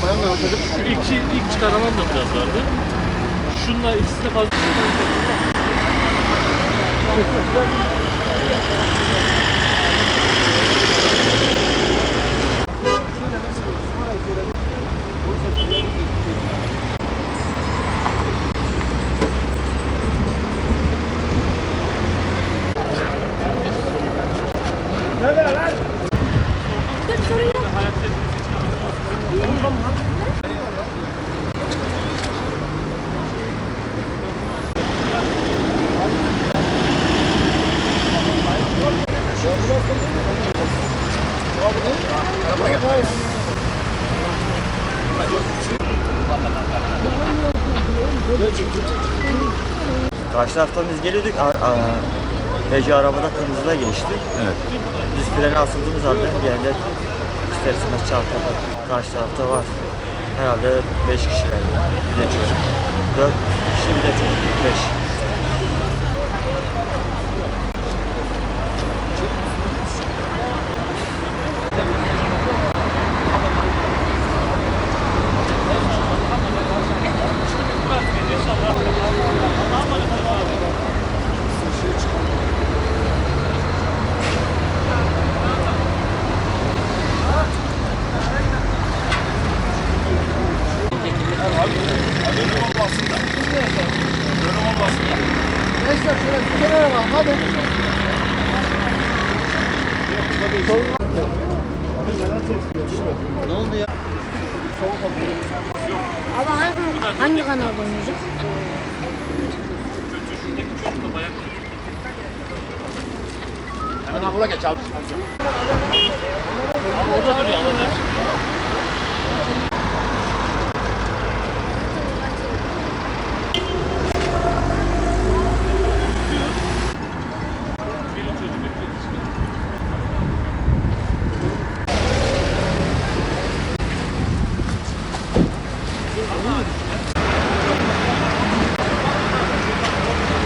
Bayanlar çocuk şu ilk çıkaran da biraz vardı. Şunla ikisi de fazla. Karşı taraftan biz geliyorduk, Hece arabada kırmızıda geçti. Evet. Biz frene asıldığımız halde geldi. İsterseniz çarptı. Karşı tarafta var. Herhalde 5 kişi geldi. Bir de çocuk. 4 kişi bir de çocuk. 5. Ne oldu ya? Ama hangi kanalda oynayacak? Hemen abla geç abi. Orada duruyor.